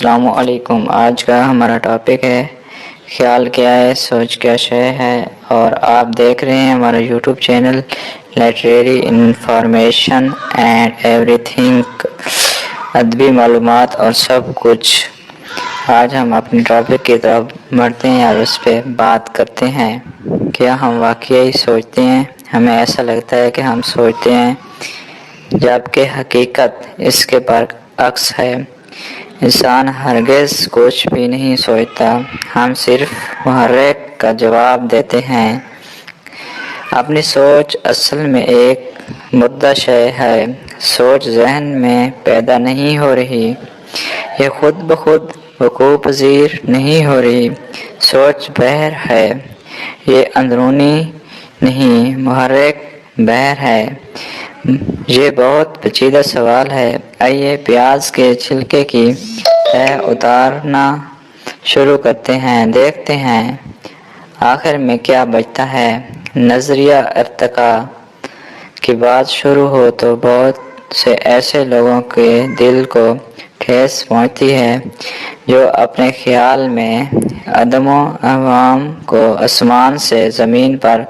السلام علیکم۔ آج کا ہمارا ٹاپک ہے خیال کیا ہے، سوچ کیا شے ہے، اور آپ دیکھ رہے ہیں ہمارا YouTube channel literary information and every thing, ادبی معلومات اور سب کچھ۔ آج ہم اپنے ٹاپک کی طرف بڑھتے ہیں اور اس پہ بات کرتے ہیں۔ کیا ہم واقعی سوچتے ہیں؟ ہمیں ایسا لگتا ہے کہ ہم سوچتے ہیں، جبکہ حقیقت اس کے برعکس ہے۔ انسان ہرگز کچھ بھی نہیں سوچتا، ہم صرف محرک کا جواب دیتے ہیں۔ اپنی سوچ اصل میں ایک مردہ شے ہے۔ سوچ ذہن میں پیدا نہیں ہو رہی، یہ خود بخود وقوع پذیر نہیں ہو رہی۔ سوچ بحر ہے، یہ اندرونی نہیں محرک بحر ہے۔ یہ بہت پیچیدہ سوال ہے۔ آئیے پیاز کے چھلکے کی تہ اتارنا شروع کرتے ہیں، دیکھتے ہیں آخر میں کیا بچتا ہے۔ نظریہ ارتقاء کی بات شروع ہو تو بہت سے ایسے لوگوں کے دل کو ٹھیس پہنچتی ہے جو اپنے خیال میں آدم و حوا کو آسمان سے زمین پر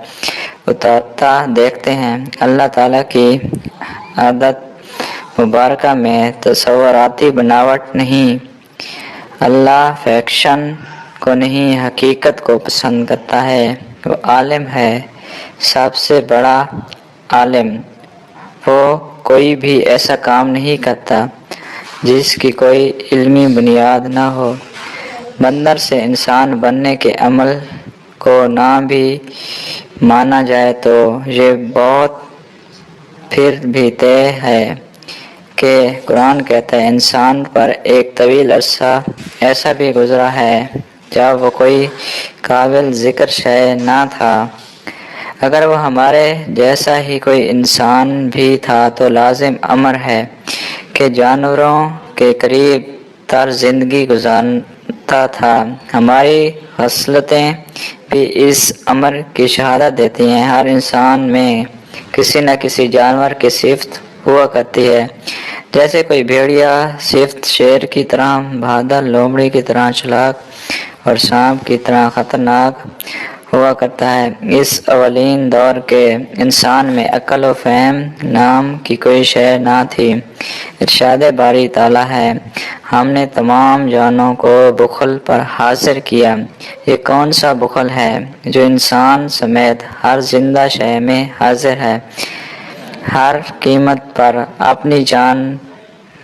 اترتا دیکھتے ہیں۔ اللہ تعالیٰ کی عادت مبارکہ میں تصوراتی بناوٹ نہیں۔ اللہ فکشن کو نہیں، حقیقت کو پسند کرتا ہے۔ وہ عالم ہے، سب سے بڑا عالم۔ وہ کوئی بھی ایسا کام نہیں کرتا جس کی کوئی علمی بنیاد نہ ہو۔ بندر سے انسان بننے کے عمل کو نہ بھی مانا جائے تو یہ بات پھر بھی طے ہے کہ قرآن کہتا ہے انسان پر ایک طویل عرصہ ایسا بھی گزرا ہے جب وہ کوئی قابل ذکر شے نہ تھا۔ اگر وہ ہمارے جیسا ہی کوئی انسان بھی تھا تو لازم امر ہے کہ جانوروں کے قریب تر زندگی گزارتا تھا۔ ہماری خصلتیں بھی اس امر کی شہادت دیتی ہیں۔ ہر انسان میں کسی نہ کسی جانور کی صفت ہوا کرتی ہے، جیسے کوئی بھیڑیا صفت شیر کی طرح بہادر، لومڑی کی طرح چالاک اور سانپ کی طرح خطرناک ہوا کرتا ہے۔ اس اولین دور کے انسان میں عقل و فہم نام کی کوئی شے نہ تھی۔ ارشاد باری تعالیٰ ہے، ہم نے تمام جانوں کو بخل پر حاضر کیا۔ یہ کون سا بخل ہے جو انسان سمیت ہر زندہ شے میں حاضر ہے؟ ہر قیمت پر اپنی جان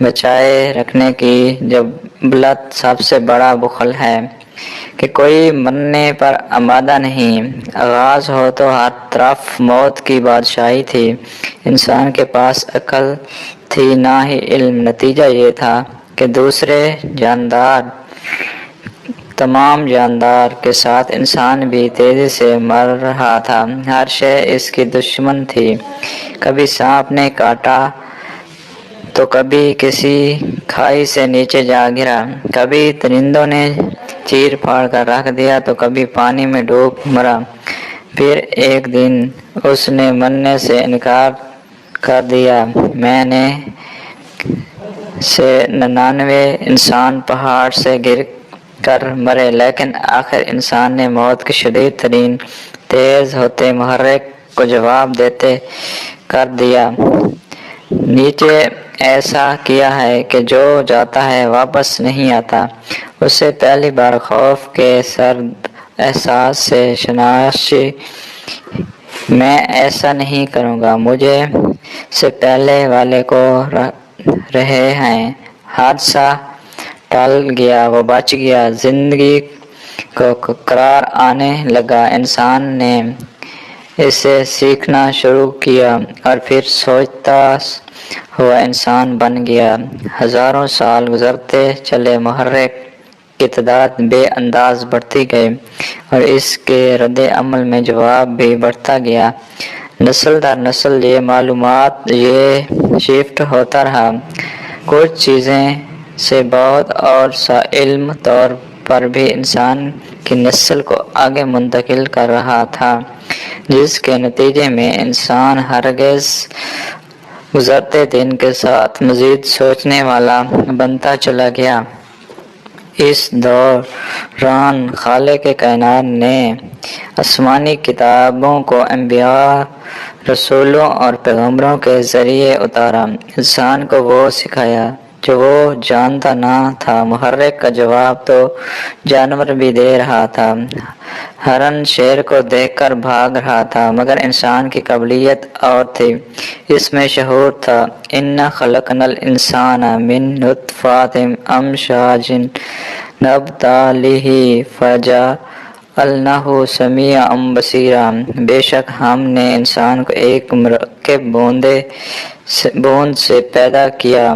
بچائے رکھنے کی جبلت سب سے بڑا بخل ہے کہ کوئی مرنے پر آمادہ نہیں۔ آغاز ہو تو ہر طرف موت کی بادشاہی تھی۔ انسان کے پاس عقل تھی نہ ہی علم۔ نتیجہ یہ تھا کہ دوسرے جاندار، تمام جاندار کے ساتھ انسان بھی تیزی سے مر رہا تھا۔ ہر شے اس کی دشمن تھی۔ کبھی سانپ نے کاٹا تو کبھی کسی کھائی سے نیچے جا گرا، کبھی درندوں نے چیر پھاڑ کر رکھ دیا تو کبھی پانی میں ڈوب مرا۔ پھر ایک دن اس نے مرنے سے انکار کر دیا۔ میں نے سے 99 انسان پہاڑ سے گر کر مرے، لیکن آخر انسان نے موت کے شدید ترین تیز ہوتے محرک کو جواب دیتے کر دیا۔ نیچے ایسا کیا ہے کہ جو جاتا ہے واپس نہیں آتا۔ اسے پہلی بار خوف کے سرد احساس سے شناسی، میں ایسا نہیں کروں گا، مجھے سے پہلے والے کو رہے ہیں۔ حادثہ ٹل گیا، وہ بچ گیا، زندگی کو قرار آنے لگا۔ انسان نے اسے سیکھنا شروع کیا اور پھر سوچتا ہوا انسان بن گیا۔ ہزاروں سال گزرتے چلے، محرک کی تعداد بے انداز بڑھتی گئی اور اس کے رد عمل میں جواب بھی بڑھتا گیا۔ نسل در نسل یہ معلومات یہ شفٹ ہوتا رہا۔ کچھ چیزیں سے بہت اور سا علم طور پر بھی انسان کی نسل کو آگے منتقل کر رہا تھا، جس کے نتیجے میں انسان ہرگز گزرتے دن کے ساتھ مزید سوچنے والا بنتا چلا گیا۔ اس دوران خالق کائنات نے آسمانی کتابوں کو انبیاء، رسولوں اور پیغمبروں کے ذریعے اتارا۔ انسان کو وہ سکھایا جو وہ جانتا نہ تھا۔ محرک کا جواب تو جانور بھی دے رہا تھا۔ ہرن شیر کو دیکھ کر بھاگ رہا تھا، مگر انسان کی قابلیت اور تھی، اس میں شعور تھا۔ اِنَّا خَلَقْنَا الْإِنسَانَ مِن نُطْفَةٍ أَمْشَاجٍ نَبْتَلِيهِ فَجَعَلْنَاهُ سَمِيعًا بَصِيرًا۔ بے شک ہم نے انسان کو ایک مرکب بوند سے پیدا کیا،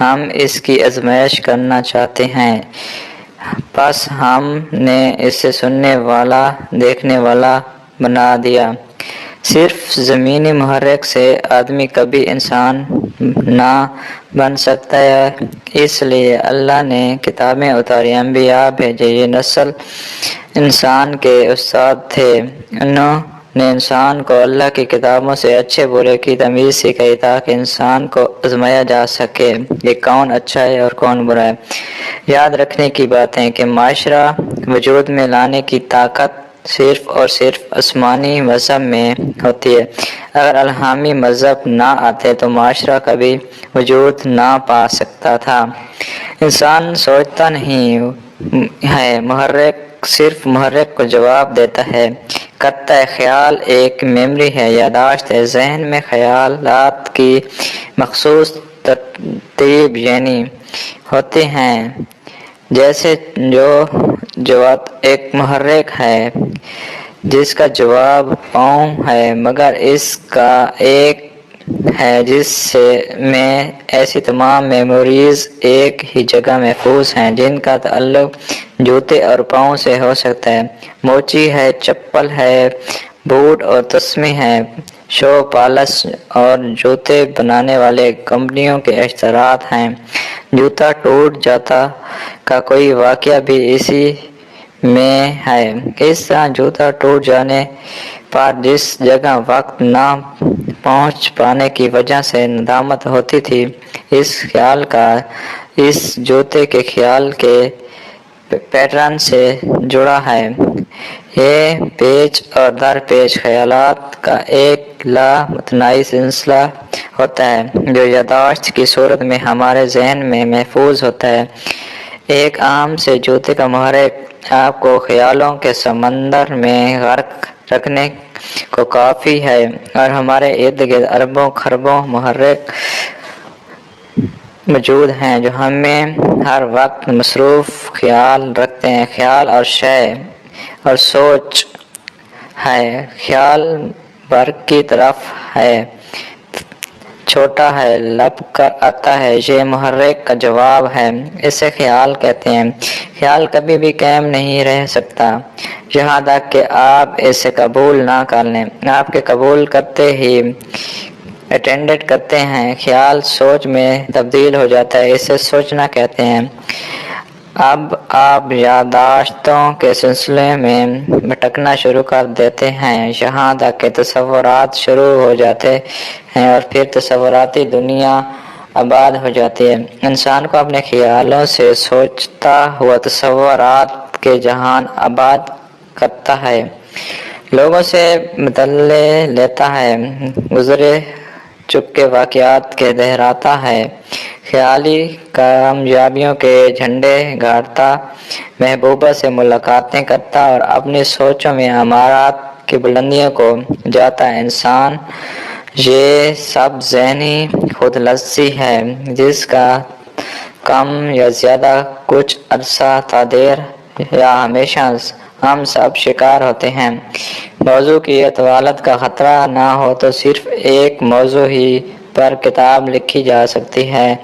ہم اس کی آزمائش کرنا چاہتے ہیں، پس ہم نے اسے سننے والا، دیکھنے والا بنا دیا۔ صرف زمینی محرک سے آدمی کبھی انسان نہ بن سکتا ہے، اس لیے اللہ نے کتابیں اتاری، انبیاء بھیجے۔ یہ نسل انسان کے استاد تھے، انہوں نے انسان کو اللہ کی کتابوں سے اچھے برے کی تمیز سکھائی تاکہ انسان کو آزمایا جا سکے کہ کون اچھا ہے اور کون برا ہے۔ یاد رکھنے کی بات ہے کہ معاشرہ وجود میں لانے کی طاقت صرف اور صرف آسمانی مذہب میں ہوتی ہے۔ اگر الہامی مذہب نہ آتے تو معاشرہ کبھی وجود نہ پا سکتا تھا۔ انسان سوچتا نہیں ہے، محرک صرف محرک کو جواب دیتا ہے، کرتا ہے۔ خیال ایک میموری ہے، یادداشت ہے۔ ذہن میں خیالات کی مخصوص ترتیب یعنی ہوتے ہیں، جیسے ایک محرک ہے جس کا جواب پاؤں ہے، مگر اس کا ایک ہے جس میں ایسی تمام میموریز ایک ہی جگہ محفوظ ہیں جن کا تعلق جوتے اور پاؤں سے ہو سکتا ہے۔ موچی ہے، چپل ہے، بوٹ اور تسمے ہیں، شو پالش اور جوتے بنانے والے کمپنیوں کے اشتہارات ہیں۔ جوتا ٹوٹ جاتا کا کوئی واقعہ بھی اسی میں ہے۔ اس طرح جوتا ٹوٹ جانے پر جس جگہ وقت نہ پہنچ پانے کی وجہ سے ندامت ہوتی تھی، اس خیال کا اس جوتے کے خیال کے پیٹرن سے جڑا ہے۔ یہ پیچ اور در پیچ خیالات کا ایک لا متناہی سلسلہ ہوتا ہے جو یادداشت کی صورت میں ہمارے ذہن میں محفوظ ہوتا ہے۔ ایک عام سے جوتے کا محرک آپ کو خیالوں کے سمندر میں غرق رکھنے کو کافی ہے، اور ہمارے ارد گرد اربوں خربوں محرک موجود ہیں جو ہمیں ہر وقت مصروف خیال رکھتے ہیں۔ خیال اور شے اور سوچ ہے، خیال بر کی طرف ہے، چھوٹا ہے، لپ کر آتا ہے، یہ محرک کا جواب ہے، اسے خیال کہتے ہیں۔ خیال کبھی بھی قائم نہیں رہ سکتا یہاں تک کہ آپ اسے قبول نہ کر لیں۔ آپ کے قبول کرتے ہی اٹینڈنٹ کرتے ہیں، خیال سوچ میں تبدیل ہو جاتا ہے، اسے سوچنا کہتے ہیں۔ اب آپ یادداشتوں کے سلسلے میں بھٹکنا شروع کر دیتے ہیں، یہاں تک کہ تصورات شروع ہو جاتے ہیں اور پھر تصوراتی دنیا آباد ہو جاتی ہے۔ انسان کو اپنے خیالوں سے سوچتا ہوا تصورات کے جہان آباد کرتا ہے، لوگوں سے مطلع لیتا ہے، گزرے چکے واقعات کے دہراتا ہے، خیالی کامیابیوں کے جھنڈے گاڑتا، محبوبہ سے ملاقاتیں کرتا اور اپنی سوچوں میں امارات کی بلندیوں کو جاتا ہے۔ انسان یہ سب ذہنی خود لفظی ہے جس کا کم یا زیادہ، کچھ عرصہ تا دیر یا ہمیشہ ہم سب شکار ہوتے ہیں۔ موضوع کی اطالت کا خطرہ نہ ہو تو صرف ایک موضوع ہی پر کتاب لکھی جا سکتی ہے،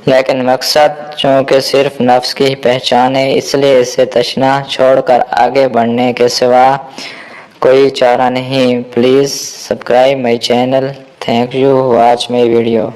لیکن مقصد چونکہ صرف نفس کی پہچان ہے، اس لیے اسے تشنا چھوڑ کر آگے بڑھنے کے سوا کوئی چارہ نہیں۔ Please subscribe my channel. Thank you. Watch my video.